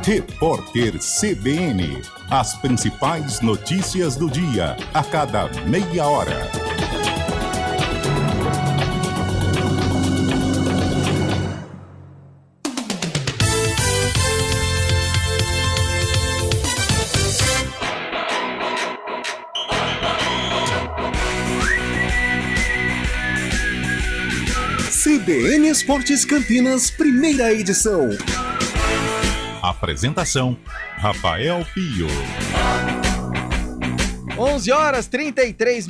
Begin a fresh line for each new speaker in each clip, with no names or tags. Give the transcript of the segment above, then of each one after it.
Repórter CBN. As principais notícias do dia, a cada meia hora.
CBN Esportes Campinas, primeira edição.
Apresentação: Rafael Pio.
11h33.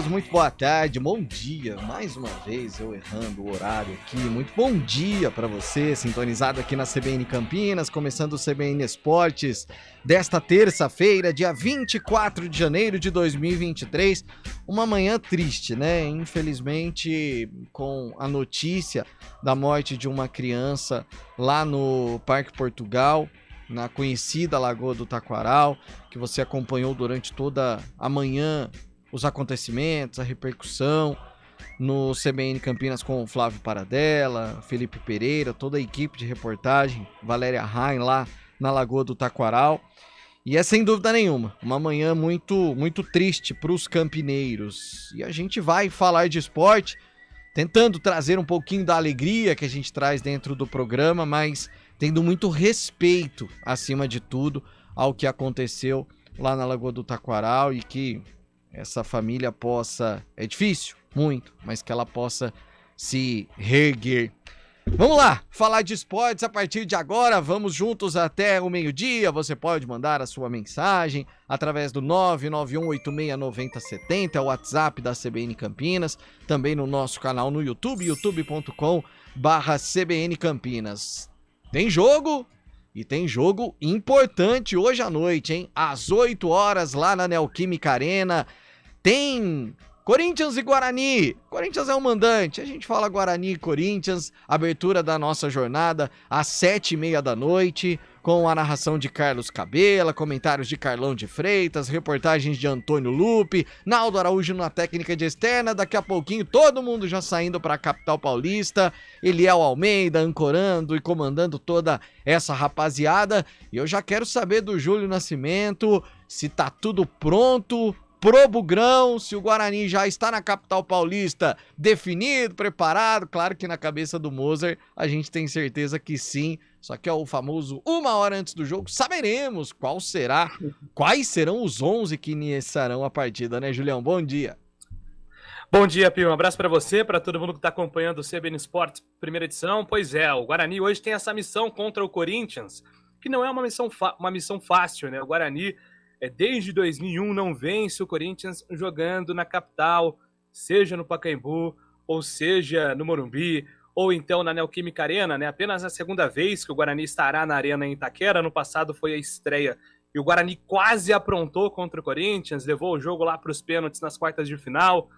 Muito boa tarde, bom dia. Mais uma vez eu errando o horário aqui. Muito bom dia para você, sintonizado aqui na CBN Campinas, começando o CBN Esportes desta terça-feira, dia 24 de janeiro de 2023. Uma manhã triste, né? Infelizmente, com a notícia da morte de uma criança lá no Parque Portugal, na conhecida Lagoa do Taquaral, que você acompanhou durante toda a manhã os acontecimentos, a repercussão no CBN Campinas com o Flávio Paradella, Felipe Pereira, toda a equipe de reportagem, Valéria Rain lá na Lagoa do Taquaral. E é sem dúvida nenhuma uma manhã muito, muito triste para os campineiros. E a gente vai falar de esporte, tentando trazer um pouquinho da alegria que a gente traz dentro do programa, mas tendo muito respeito, acima de tudo, ao que aconteceu lá na Lagoa do Taquaral e que essa família possa, é difícil, muito, mas que ela possa se reerguer. Vamos lá, falar de esportes a partir de agora, vamos juntos até o meio-dia. Você pode mandar a sua mensagem através do 991869070, é o WhatsApp da CBN Campinas, também no nosso canal no YouTube, youtube.com/CBN Campinas. Tem jogo, e tem jogo importante hoje à noite, hein? Às 8 horas lá na Neoquímica Arena, tem Corinthians e Guarani. Corinthians é o mandante, a gente fala Guarani e Corinthians, abertura da nossa jornada às 7h30 da noite, com a narração de Carlos Cabela, comentários de Carlão de Freitas, reportagens de Antônio Lupe, Naldo Araújo na técnica de externa, daqui a pouquinho todo mundo já saindo para a capital paulista, Eliel Almeida ancorando e comandando toda essa rapaziada, e eu já quero saber do Júlio Nascimento, se tá tudo pronto pro Bugrão, se o Guarani já está na capital paulista definido, preparado. Claro que na cabeça do Moser a gente tem certeza que sim, só que é o famoso uma hora antes do jogo, saberemos quais serão os 11 que iniciarão a partida, né, Julião? Bom dia.
Bom dia, Pio. Um abraço para você, para todo mundo que está acompanhando o CBN Esportes, primeira edição. Pois é, o Guarani hoje tem essa missão contra o Corinthians, que não é uma missão fácil, né? O Guarani desde 2001 não vence o Corinthians jogando na capital, seja no Pacaembu, ou seja no Morumbi, ou então na Neoquímica Arena, né? Apenas a segunda vez que o Guarani estará na Arena em Itaquera. No passado foi a estreia e o Guarani quase aprontou contra o Corinthians, levou o jogo lá para os pênaltis nas quartas de final.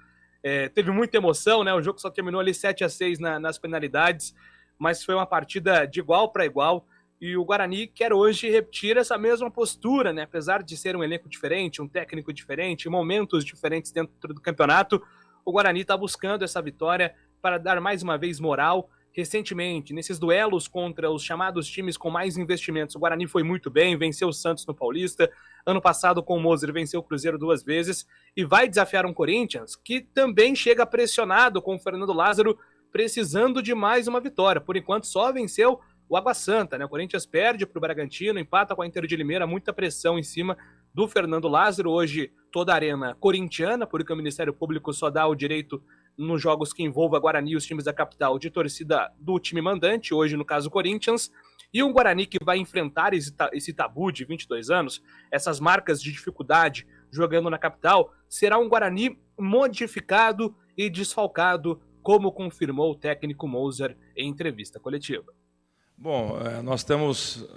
Teve muita emoção, né? O jogo só terminou ali 7-6 nas penalidades, mas foi uma partida de igual para igual. E o Guarani quer hoje repetir essa mesma postura, né? Apesar de ser um elenco diferente, um técnico diferente, momentos diferentes dentro do campeonato, o Guarani está buscando essa vitória para dar mais uma vez moral. Recentemente, nesses duelos contra os chamados times com mais investimentos, o Guarani foi muito bem, venceu o Santos no Paulista. Ano passado, com o Moser, venceu o Cruzeiro 2 vezes e vai desafiar um Corinthians que também chega pressionado com o Fernando Lázaro, precisando de mais uma vitória. Por enquanto, só venceu o Água Santa, né? O Corinthians perde para o Bragantino, empata com a Inter de Limeira, muita pressão em cima do Fernando Lázaro. Hoje, toda a arena corintiana, porque o Ministério Público só dá o direito nos jogos que envolvam a Guarani e os times da capital de torcida do time mandante, hoje no caso Corinthians. E um Guarani que vai enfrentar esse tabu de 22 anos, essas marcas de dificuldade jogando na capital, será um Guarani modificado e desfalcado, como confirmou o técnico Moser em entrevista coletiva.
Bom, nós temos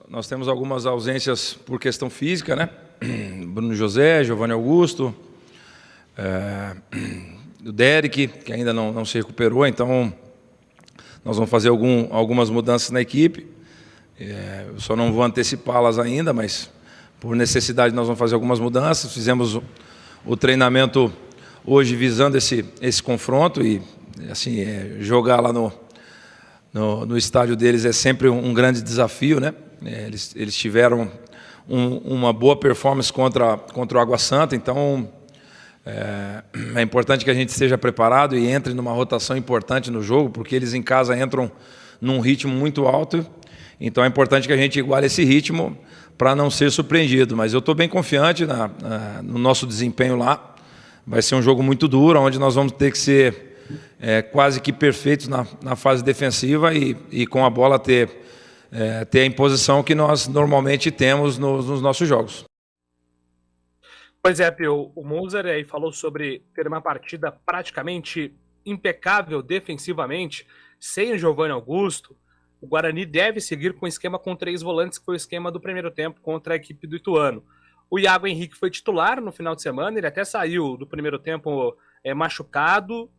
algumas ausências por questão física, né? Bruno José, Giovanni Augusto, o Derek, que ainda não se recuperou, então nós vamos fazer algumas mudanças na equipe. Eu só não vou antecipá-las ainda, mas por necessidade nós vamos fazer algumas mudanças. Fizemos o treinamento hoje visando esse confronto e assim, jogar lá no estádio deles é sempre um grande desafio, né? Eles tiveram uma boa performance contra o Água Santa, então é importante que a gente esteja preparado e entre numa rotação importante no jogo, porque eles em casa entram num ritmo muito alto, então é importante que a gente iguale esse ritmo para não ser surpreendido. Mas eu estou bem confiante no nosso desempenho lá. Vai ser um jogo muito duro, onde nós vamos ter que ser quase que perfeitos na fase defensiva e com a bola ter a imposição que nós normalmente temos nos nossos jogos.
Pois é, Pio, o Moser aí falou sobre ter uma partida praticamente impecável defensivamente, sem o Giovanni Augusto. O Guarani deve seguir com o esquema com 3 volantes, que foi o esquema do primeiro tempo contra a equipe do Ituano. O Iago Henrique foi titular no final de semana, ele até saiu do primeiro tempo machucado,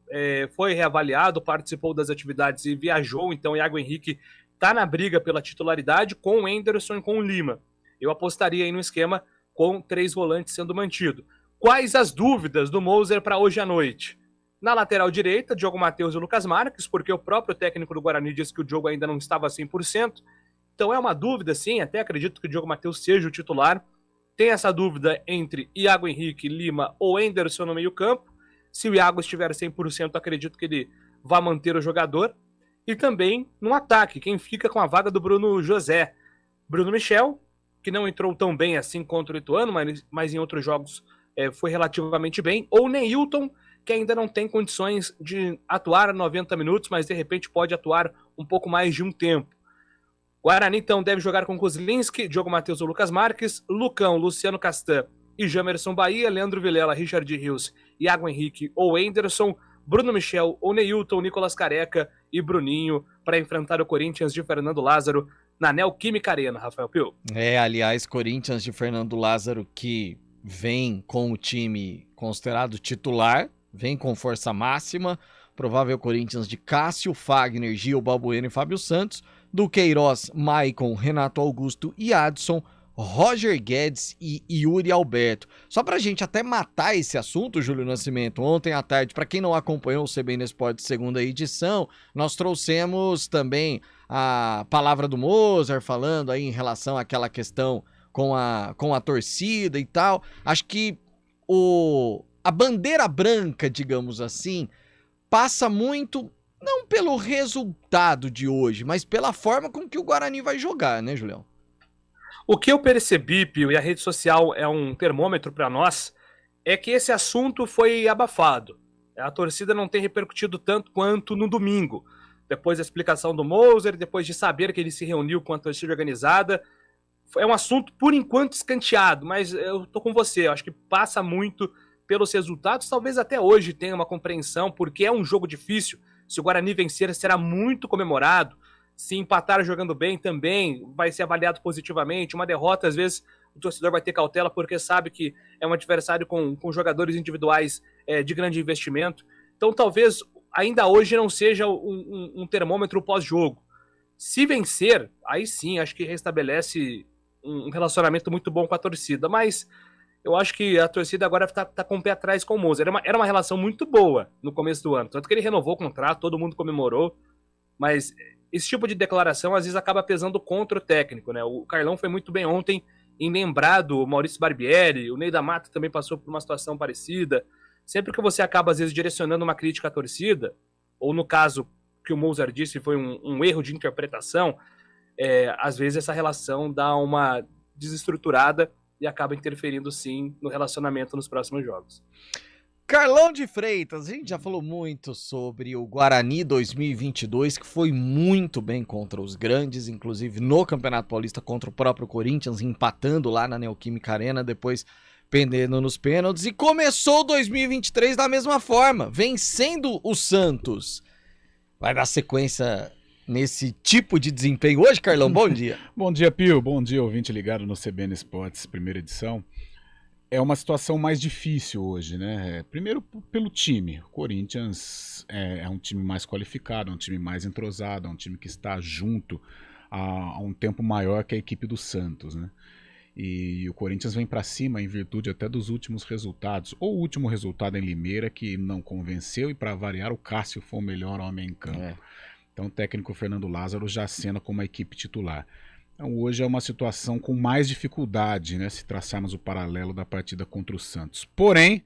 foi reavaliado, participou das atividades e viajou, então o Iago Henrique está na briga pela titularidade com o Enderson e com o Lima. Eu apostaria aí no esquema com 3 volantes sendo mantido. Quais as dúvidas do Moser para hoje à noite? Na lateral direita, Diogo Matheus e Lucas Marques, porque o próprio técnico do Guarani disse que o Diogo ainda não estava 100%. Então é uma dúvida, sim, até acredito que o Diogo Matheus seja o titular. Tem essa dúvida entre Iago Henrique, Lima ou Enderson no meio campo. Se o Iago estiver 100%, acredito que ele vai manter o jogador. E também no ataque, quem fica com a vaga do Bruno José. Bruno Michel, que não entrou tão bem assim contra o Ituano, mas em outros jogos foi relativamente bem. Ou Neilton, que ainda não tem condições de atuar 90 minutos, mas de repente pode atuar um pouco mais de um tempo. Guarani, então, deve jogar com Kozlinski, Diogo Matheus ou Lucas Marques, Lucão, Luciano Castan e Jamerson Bahia, Leandro Vilela, Richard Rios, Iago Henrique ou Enderson, Bruno Michel ou Neilton, Nicolas Careca e Bruninho para enfrentar o Corinthians de Fernando Lázaro na Neoquímica Arena, Rafael Pio.
Aliás, Corinthians de Fernando Lázaro que vem com o time considerado titular, vem com força máxima, provável Corinthians de Cássio, Fagner, Gil, Balbuena e Fábio Santos, do Queiroz, Maicon, Renato Augusto e Adson, Roger Guedes e Yuri Alberto. Só pra gente até matar esse assunto, Júlio Nascimento, ontem à tarde, para quem não acompanhou o CBN Esportes segunda edição, nós trouxemos também a palavra do Moser falando aí em relação àquela questão com a torcida e tal. Acho que a bandeira branca, digamos assim, passa muito, não pelo resultado de hoje, mas pela forma com que o Guarani vai jogar, né, Julião?
O que eu percebi, Pio, e a rede social é um termômetro para nós, é que esse assunto foi abafado. A torcida não tem repercutido tanto quanto no domingo. Depois da explicação do Moser, depois de saber que ele se reuniu com a torcida organizada, é um assunto, por enquanto, escanteado, mas eu tô com você, eu acho que passa muito pelos resultados, talvez até hoje tenha uma compreensão, porque é um jogo difícil. Se o Guarani vencer, será muito comemorado. Se empatar jogando bem também vai ser avaliado positivamente. Uma derrota, às vezes, o torcedor vai ter cautela porque sabe que é um adversário com jogadores individuais de grande investimento. Então, talvez, ainda hoje não seja um termômetro pós-jogo. Se vencer, aí sim, acho que restabelece um relacionamento muito bom com a torcida. Mas eu acho que a torcida agora tá com o pé atrás com o Moser. Era uma relação muito boa no começo do ano. Tanto que ele renovou o contrato, todo mundo comemorou. Mas esse tipo de declaração às vezes acaba pesando contra o técnico, né? O Carlão foi muito bem ontem em lembrar do Maurício Barbieri, o Ney da Mata também passou por uma situação parecida. Sempre que você acaba às vezes direcionando uma crítica à torcida, ou no caso que o Moser disse foi um erro de interpretação, às vezes essa relação dá uma desestruturada e acaba interferindo sim no relacionamento nos próximos jogos.
Carlão de Freitas, a gente já falou muito sobre o Guarani 2022, que foi muito bem contra os grandes, inclusive no Campeonato Paulista contra o próprio Corinthians, empatando lá na Neoquímica Arena, depois pendendo nos pênaltis, e começou 2023 da mesma forma, vencendo o Santos. Vai dar sequência nesse tipo de desempenho hoje, Carlão? Bom dia.
Bom dia, Pio. Bom dia, ouvinte ligado no CBN Esportes, primeira edição. É uma situação mais difícil hoje, né? Primeiro pelo time. O Corinthians é um time mais qualificado, é um time mais entrosado, é um time que está junto há um tempo maior que a equipe do Santos, né? E o Corinthians vem para cima em virtude até dos últimos resultados. Ou o último resultado em Limeira, que não convenceu, e para variar, o Cássio foi o melhor homem em campo. Então o técnico Fernando Lázaro já acena como a equipe titular. Então, hoje é uma situação com mais dificuldade, né, se traçarmos o paralelo da partida contra o Santos. Porém,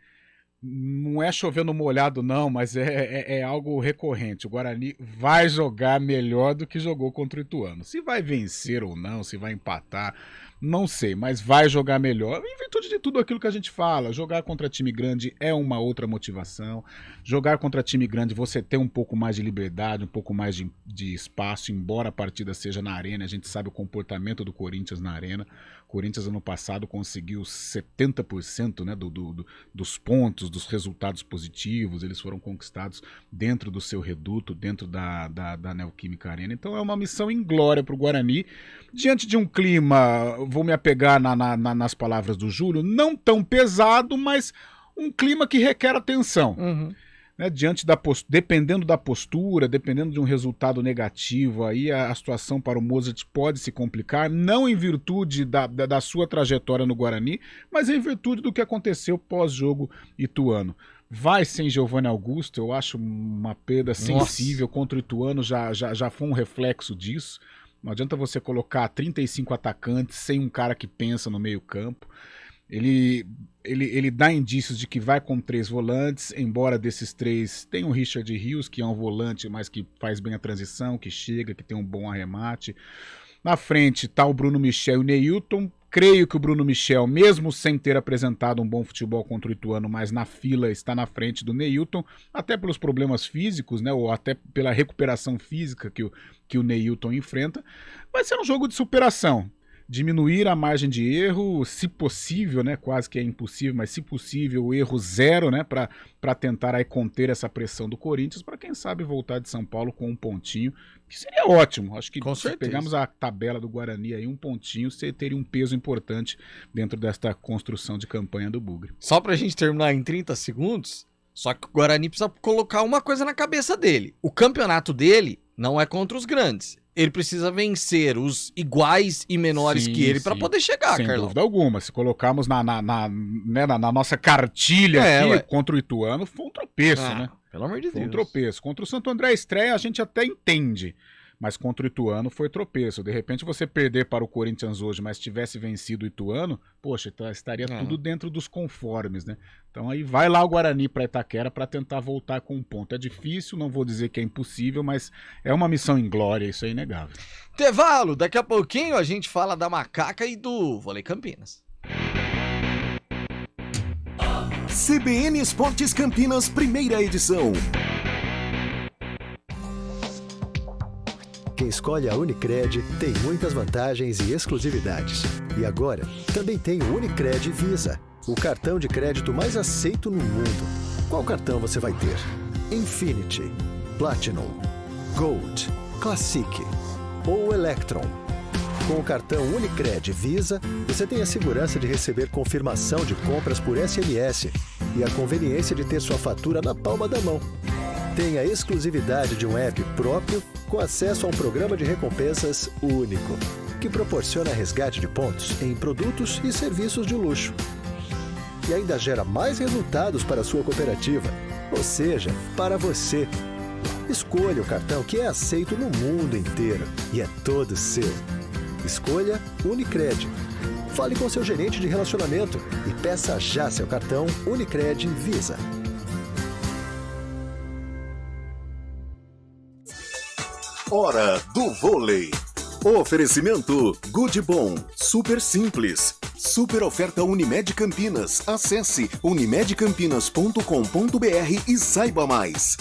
não é chover no molhado não, mas é algo recorrente. O Guarani vai jogar melhor do que jogou contra o Ituano. Se vai vencer ou não, se vai empatar, não sei, mas vai jogar melhor. Em virtude de tudo aquilo que a gente fala, jogar contra time grande é uma outra motivação. Jogar contra time grande você tem um pouco mais de liberdade, um pouco mais de espaço, embora a partida seja na arena. A gente sabe o comportamento do Corinthians na arena. O Corinthians ano passado conseguiu 70%, né, dos pontos, dos resultados positivos, eles foram conquistados dentro do seu reduto, dentro da Neoquímica Arena. Então é uma missão inglória para o Guarani, diante de um clima, vou me apegar nas palavras do Júlio, não tão pesado, mas um clima que requer atenção.
Uhum.
Né, dependendo da postura, dependendo de um resultado negativo, aí a situação para o Mozart pode se complicar, não em virtude da sua trajetória no Guarani, mas em virtude do que aconteceu pós-jogo ituano. Vai sem Giovanni Augusto, eu acho uma perda sensível. Contra o Ituano, já foi um reflexo disso. Não adianta você colocar 35 atacantes sem um cara que pensa no meio campo. Ele dá indícios de que vai com 3 volantes, embora desses 3 tem o Richard Rios, que é um volante, mas que faz bem a transição, que chega, que tem um bom arremate. Na frente está o Bruno Michel e o Neilton. Creio que o Bruno Michel, mesmo sem ter apresentado um bom futebol contra o Ituano, mas na fila está na frente do Neilton, até pelos problemas físicos, né, ou até pela recuperação física que o Neilton enfrenta. Vai ser um jogo de superação. Diminuir a margem de erro, se possível, né, quase que é impossível, mas se possível, o erro 0, né, para tentar aí conter essa pressão do Corinthians, para quem sabe voltar de São Paulo com um pontinho, que seria ótimo. Acho que se pegarmos a tabela do Guarani aí, um pontinho, você teria um peso importante dentro desta construção de campanha do Bugre.
Só pra gente terminar em 30 segundos, só que o Guarani precisa colocar uma coisa na cabeça dele. O campeonato dele não é contra os grandes. Ele precisa vencer os iguais e menores que ele para poder chegar,
sem
Carlão.
Dúvida alguma. Se colocarmos na nossa cartilha aqui, contra o Ituano, foi um tropeço, né?
Pelo amor de Deus.
Foi um tropeço. Contra o Santo André estreia, a gente até entende. Mas contra o Ituano foi tropeço. De repente você perder para o Corinthians hoje, mas tivesse vencido o Ituano, poxa, estaria tudo dentro dos conformes, né? Então aí vai lá o Guarani para Itaquera para tentar voltar com um ponto. É difícil, não vou dizer que é impossível, mas é uma missão inglória, isso é inegável.
Intervalo, daqui a pouquinho a gente fala da Macaca e do Vôlei Campinas.
CBN Esportes Campinas, primeira edição.
Quem escolhe a Unicred tem muitas vantagens e exclusividades. E agora, também tem o Unicred Visa, o cartão de crédito mais aceito no mundo. Qual cartão você vai ter? Infinity, Platinum, Gold, Classic ou Electron? Com o cartão Unicred Visa, você tem a segurança de receber confirmação de compras por SMS e a conveniência de ter sua fatura na palma da mão. Tem a exclusividade de um app próprio com acesso a um programa de recompensas único, que proporciona resgate de pontos em produtos e serviços de luxo. E ainda gera mais resultados para a sua cooperativa, ou seja, para você. Escolha o cartão que é aceito no mundo inteiro e é todo seu. Escolha Unicred. Fale com seu gerente de relacionamento e peça já seu cartão Unicred Visa.
Hora do vôlei. Oferecimento Goodbom, super simples. Super oferta Unimed Campinas. Acesse unimedcampinas.com.br e saiba mais.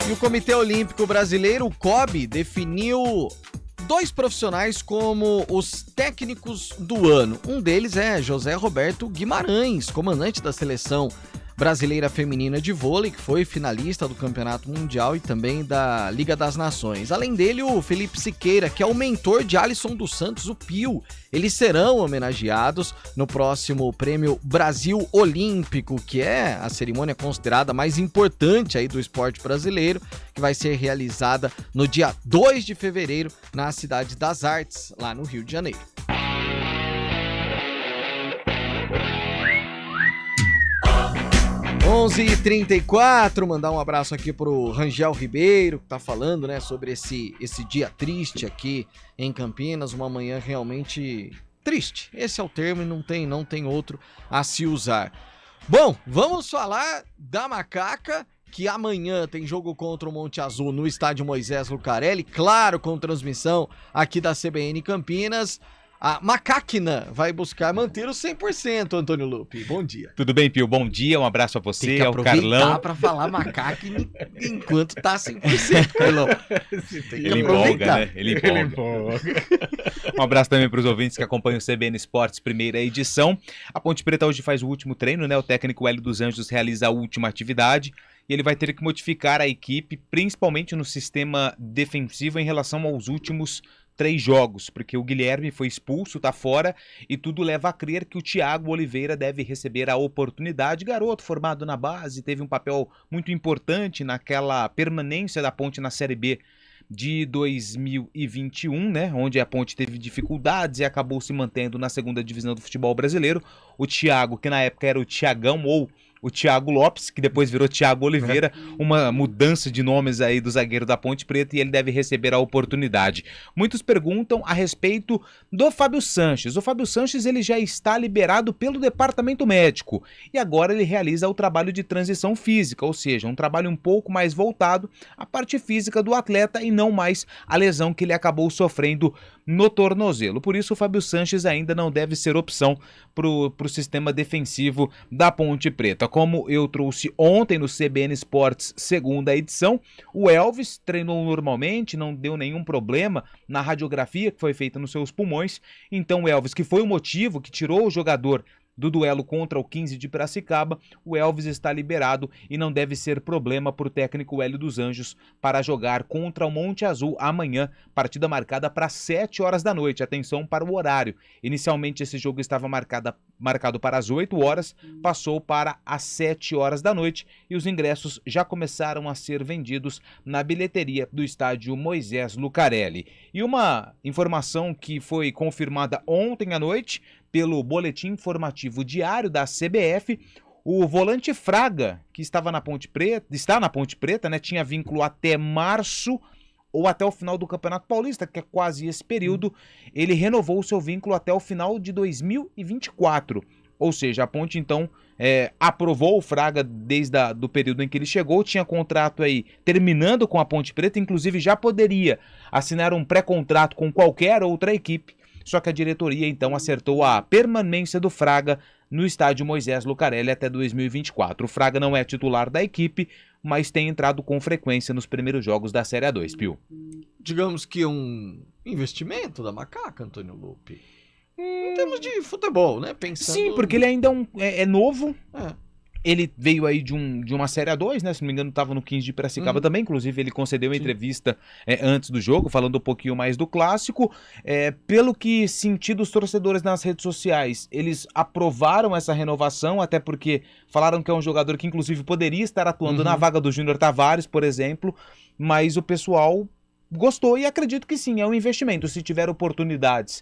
E o Comitê Olímpico Brasileiro, o COB, definiu 2 profissionais como os técnicos do ano. Um deles é José Roberto Guimarães, comandante da seleção brasileira feminina de vôlei, que foi finalista do Campeonato Mundial e também da Liga das Nações. Além dele, o Felipe Siqueira, que é o mentor de Alisson dos Santos, o Pio. Eles serão homenageados no próximo Prêmio Brasil Olímpico, que é a cerimônia considerada mais importante aí do esporte brasileiro, que vai ser realizada no dia 2 de fevereiro na Cidade das Artes, lá no Rio de Janeiro. 11h34, mandar um abraço aqui pro Rangel Ribeiro, que tá falando, né, sobre esse dia triste aqui em Campinas, uma manhã realmente triste. Esse é o termo e não tem outro a se usar. Bom, vamos falar da Macaca, que amanhã tem jogo contra o Monte Azul no estádio Moisés Lucarelli, claro, com transmissão aqui da CBN Campinas. A Macaquina vai buscar manter o 100%, Antônio Lupe. Bom dia.
Tudo bem, Pio? Bom dia, um abraço a você,
Tem que
ao Carlão.
para falar Macaquina enquanto tá 100%, Carlão.
Ele empolga, né? Ele empolga. Um abraço também para os ouvintes que acompanham o CBN Esportes, primeira edição. A Ponte Preta hoje faz o último treino, né? O técnico Hélio dos Anjos realiza a última atividade e ele vai ter que modificar a equipe, principalmente no sistema defensivo em relação aos últimos 3 jogos, porque o Guilherme foi expulso, tá fora, e tudo leva a crer que o Thiago Oliveira deve receber a oportunidade. Garoto formado na base, teve um papel muito importante naquela permanência da Ponte na Série B de 2021, né, onde a Ponte teve dificuldades e acabou se mantendo na segunda divisão do futebol brasileiro. O Thiago, que na época era o Thiagão ou o Thiago Lopes, que depois virou Thiago Oliveira, uma mudança de nomes aí do zagueiro da Ponte Preta, e ele deve receber a oportunidade. Muitos perguntam a respeito do Fábio Sanches. O Fábio Sanches, ele já está liberado pelo departamento médico e agora ele realiza o trabalho de transição física, ou seja, um trabalho um pouco mais voltado à parte física do atleta e não mais a lesão que ele acabou sofrendo no tornozelo. Por isso o Fábio Sanches ainda não deve ser opção para o sistema defensivo da Ponte Preta. Como eu trouxe ontem no CBN Esportes, segunda edição, o Elvis treinou normalmente, não deu nenhum problema na radiografia que foi feita nos seus pulmões. Então o Elvis, que foi o motivo que tirou o jogador do duelo contra o 15 de Piracicaba, o Elvis está liberado e não deve ser problema para o técnico Hélio dos Anjos para jogar contra o Monte Azul amanhã, partida marcada para 7 horas da noite. Atenção para o horário. Inicialmente esse jogo estava marcado para as 8 horas, passou para as 7 horas da noite e os ingressos já começaram a ser vendidos na bilheteria do estádio Moisés Lucarelli. E uma informação que foi confirmada ontem à noite pelo boletim informativo diário da CBF, o volante Fraga, que está na Ponte Preta, né, tinha vínculo até março ou até o final do Campeonato Paulista, que é quase esse período, ele renovou o seu vínculo até o final de 2024. Ou seja, a Ponte então aprovou o Fraga desde do período em que ele chegou, tinha contrato aí terminando com a Ponte Preta, inclusive já poderia assinar um pré-contrato com qualquer outra equipe, só que a diretoria então acertou a permanência do Fraga no estádio Moisés Lucarelli até 2024. O Fraga não é titular da equipe, mas tem entrado com frequência nos primeiros jogos da Série A2, Pio.
Digamos que um investimento da Macaca, Antônio Lupe, em termos de futebol, né? Pensando...
Sim, porque ele ainda é novo. Ele veio aí de uma Série A2, né? Se não me engano, estava no 15 de Piracicaba também. Inclusive, ele concedeu uma entrevista antes do jogo, falando um pouquinho mais do clássico. Pelo que senti dos torcedores nas redes sociais, eles aprovaram essa renovação, até porque falaram que é um jogador que, inclusive, poderia estar atuando na vaga do Júnior Tavares, por exemplo. Mas o pessoal gostou e acredito que sim, é um investimento. Se tiver oportunidades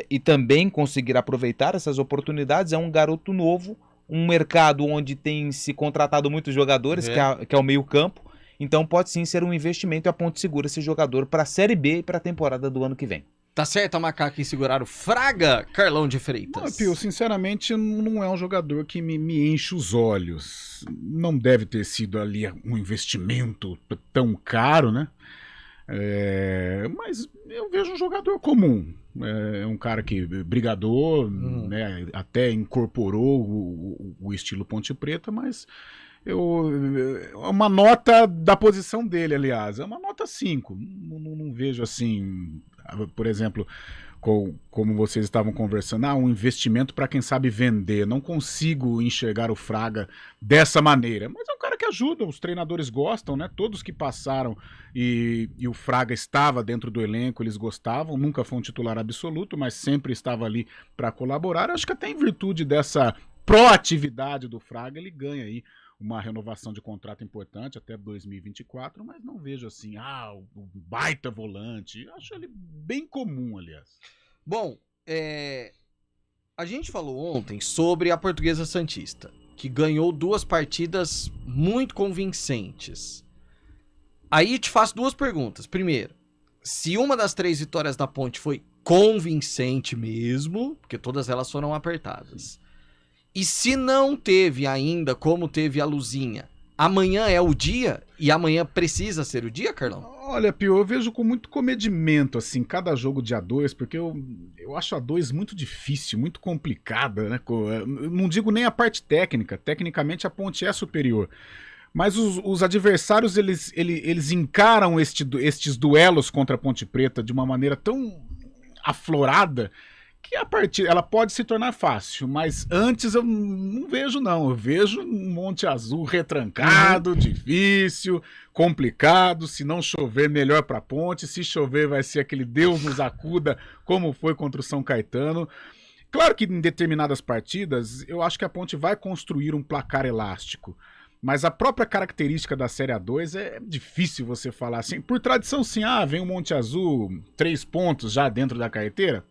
e também conseguir aproveitar essas oportunidades, é um garoto novo, um mercado onde tem se contratado muitos jogadores, que é o meio campo, então pode sim ser um investimento e a Ponte segura esse jogador para a Série B e para a temporada do ano que vem.
Tá certo a Macaca em segurar o Fraga, Carlão de Freitas?
Não, Pio, sinceramente não é um jogador que me enche os olhos, não deve ter sido ali um investimento tão caro, né? Mas eu vejo um jogador comum. É um cara que brigador, né, até incorporou o estilo Ponte Preta, mas uma nota da posição dele, aliás, é uma nota 5. Não vejo assim, por exemplo, como vocês estavam conversando, um investimento para quem sabe vender. Não consigo enxergar o Fraga dessa maneira, mas é um cara que ajuda, os treinadores gostam, né? Todos que passaram e o Fraga estava dentro do elenco, eles gostavam, nunca foi um titular absoluto, mas sempre estava ali para colaborar. Eu acho que até em virtude dessa proatividade do Fraga, ele ganha aí uma renovação de contrato importante até 2024, mas não vejo assim, o baita volante. Acho ele bem comum, aliás.
Bom, a gente falou ontem sobre a Portuguesa Santista, que ganhou 2 partidas muito convincentes. Aí te faço 2 perguntas. Primeiro, se uma das 3 vitórias da Ponte foi convincente mesmo, porque todas elas foram apertadas, e se não teve ainda, como teve a Luzinha, amanhã é o dia? E amanhã precisa ser o dia, Carlão?
Olha, Pio, eu vejo com muito comedimento, assim, cada jogo de A2, porque eu acho a A2 muito difícil, muito complicada, né? Eu não digo nem a parte técnica, tecnicamente a Ponte é superior, mas os adversários, eles encaram estes duelos contra a Ponte Preta de uma maneira tão aflorada que a partida ela pode se tornar fácil, mas antes eu não vejo não, eu vejo um Monte Azul retrancado, difícil, complicado, se não chover melhor para a Ponte, se chover vai ser aquele Deus nos acuda, como foi contra o São Caetano. Claro que em determinadas partidas eu acho que a Ponte vai construir um placar elástico, mas a própria característica da Série A2 é difícil você falar assim, por tradição sim, vem o Monte Azul, 3 pontos já dentro da carteira.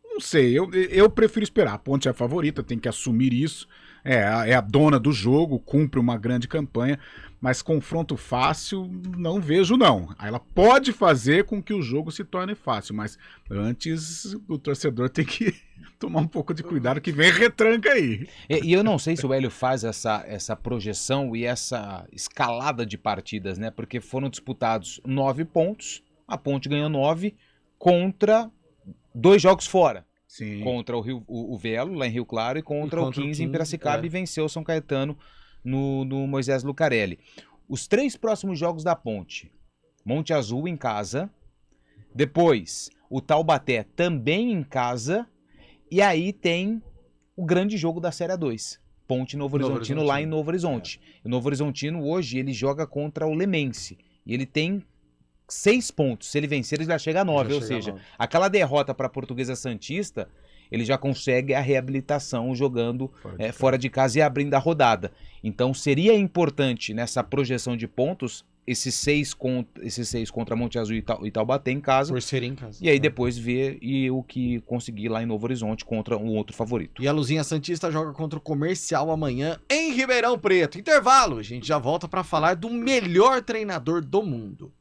Não sei, eu prefiro esperar. A Ponte é a favorita, tem que assumir isso. É a dona do jogo, cumpre uma grande campanha, mas confronto fácil não vejo não. Ela pode fazer com que o jogo se torne fácil, mas antes o torcedor tem que tomar um pouco de cuidado que vem retranca aí.
E eu não sei se o Hélio faz essa projeção e essa escalada de partidas, né? Porque foram disputados 9 pontos, a Ponte ganhou 9 contra 2 jogos fora.
Sim.
Contra o Velo, lá em Rio Claro, e contra o 15 em Piracicaba, e venceu o São Caetano no Moisés Lucarelli. Os 3 próximos jogos da Ponte: Monte Azul em casa, depois o Taubaté também em casa, e aí tem o grande jogo da Série A2, Ponte Novo Horizontino lá em Novo Horizonte. O Novo Horizontino hoje ele joga contra o Lemense, e ele tem 6 pontos, se ele vencer ele já chega a 9, ou seja, aquela derrota para a Portuguesa Santista, ele já consegue a reabilitação jogando fora de casa e abrindo a rodada. Então seria importante nessa projeção de pontos, esses 6 contra Monte Azul e Taubaté em casa,
por ser em casa,
e aí depois ver o que conseguir lá em Novo Horizonte contra um outro favorito.
E a Luzinha Santista joga contra o Comercial amanhã em Ribeirão Preto. Intervalo, a gente já volta para falar do melhor treinador do mundo.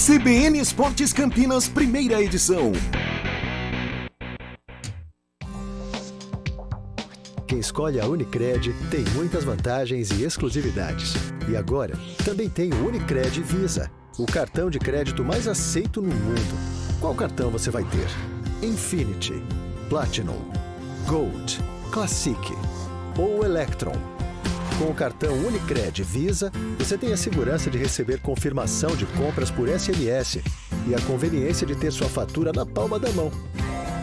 CBN Esportes Campinas, primeira edição.
Quem escolhe a Unicred tem muitas vantagens e exclusividades. E agora, também tem o Unicred Visa, o cartão de crédito mais aceito no mundo. Qual cartão você vai ter? Infinity, Platinum, Gold, Classic ou Electron? Com o cartão Unicred Visa, você tem a segurança de receber confirmação de compras por SMS e a conveniência de ter sua fatura na palma da mão.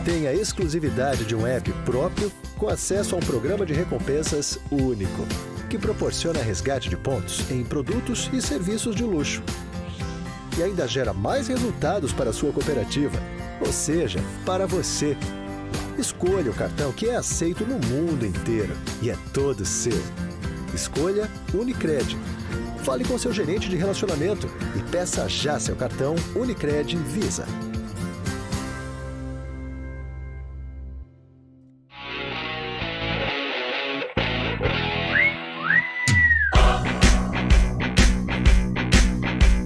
Tem a exclusividade de um app próprio com acesso a um programa de recompensas único, que proporciona resgate de pontos em produtos e serviços de luxo. E ainda gera mais resultados para a sua cooperativa, ou seja, para você. Escolha o cartão que é aceito no mundo inteiro e é todo seu. Escolha Unicred. Fale com seu gerente de relacionamento e peça já seu cartão Unicred Visa.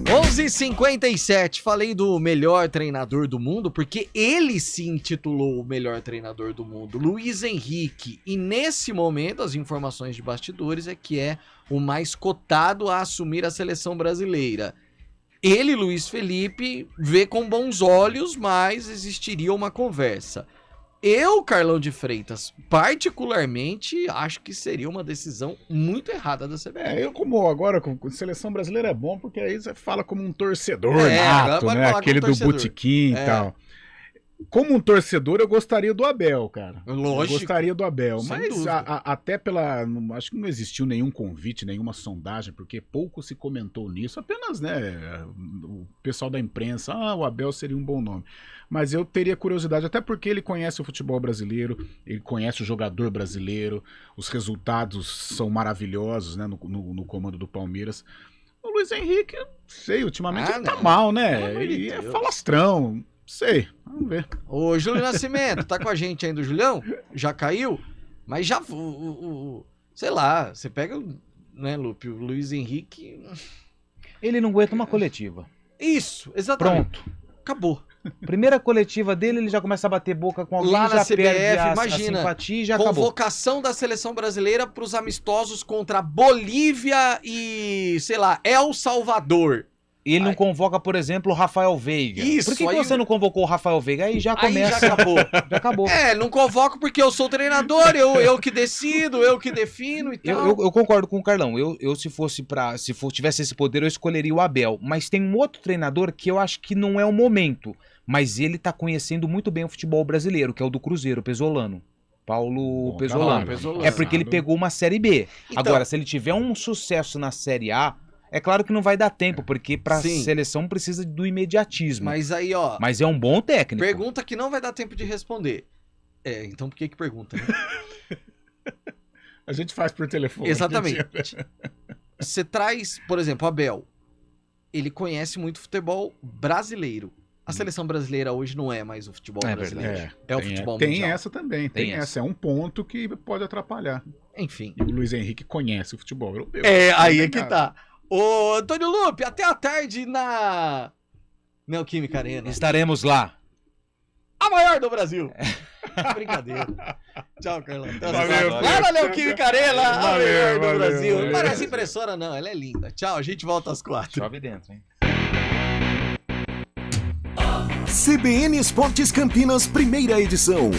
(11h57) Falei do melhor treinador do mundo porque ele se intitulou o melhor treinador do mundo, Luiz Henrique, e nesse momento as informações de bastidores é que é o mais cotado a assumir a seleção brasileira. Ele, Luiz Felipe, vê com bons olhos, mas existiria uma conversa. Eu, Carlão de Freitas, particularmente, acho que seria uma decisão muito errada da CBF.
Eu como agora, com seleção brasileira é bom, porque aí você fala como um torcedor
nato,
né? Aquele do botequim e tal. Como um torcedor, eu gostaria do Abel, cara.
Lógico.
Eu gostaria do Abel, mas
até
acho que não existiu nenhum convite, nenhuma sondagem, porque pouco se comentou nisso, apenas, né, o pessoal da imprensa, o Abel seria um bom nome. Mas eu teria curiosidade, até porque ele conhece o futebol brasileiro, ele conhece o jogador brasileiro, os resultados são maravilhosos, né, no comando do Palmeiras. O Luiz Henrique, sei, ultimamente ele tá mal, né? Ele é falastrão. Sei, vamos ver.
Ô, Júlio Nascimento, tá com a gente ainda, o Julião? Já caiu? Mas já, sei lá, você pega, né, Lupe, o Luiz Henrique...
Ele não aguenta uma coletiva.
Isso, exatamente.
Pronto.
Acabou.
Primeira coletiva dele, ele já começa a bater boca com alguém,
Lá na
já
CBF,
perde a
imagina,
simpatia e já acabou.
Convocação da seleção brasileira para os amistosos contra Bolívia e, sei lá, El Salvador.
E ele não convoca, por exemplo, o Rafael Veiga.
Isso,
Por que
aí
você não convocou o Rafael Veiga? Aí já começa.
Aí já acabou.
Já acabou.
Não convoco porque eu sou o treinador, eu que decido, eu que defino e tal.
Eu concordo com o Carlão. Eu se tivesse esse poder, eu escolheria o Abel. Mas tem um outro treinador que eu acho que não é o momento. Mas ele tá conhecendo muito bem o futebol brasileiro, que é o do Cruzeiro, Pesolano. Paulo Pesolano. É porque ele pegou uma Série B.
Então,
agora, se ele tiver um sucesso na Série A, é claro que não vai dar tempo, porque pra seleção precisa do imediatismo.
Mas aí, ó...
Mas é um bom técnico.
Pergunta que não vai dar tempo de responder. Então por que pergunta, né?
A gente faz por telefone.
Exatamente. Você traz, por exemplo, o Abel. Ele conhece muito futebol brasileiro. A seleção brasileira hoje não é mais o futebol brasileiro. É o futebol mundial.
Tem essa também. Tem essa. É um ponto que pode atrapalhar.
Enfim.
E o Luiz Henrique conhece o futebol europeu.
Aí é que tá. Ô, Antônio Lupe, até a tarde na Neoquímica Arena.
Estaremos lá.
A maior do Brasil. Brincadeira. Tchau, Carlão.
Valeu,
lá na Neoquímica Arena, a maior do Brasil.
Valeu.
Não parece impressora, não. Ela é linda. Tchau, a gente volta às 4.
Chove dentro, hein?
CBN Esportes Campinas, primeira edição.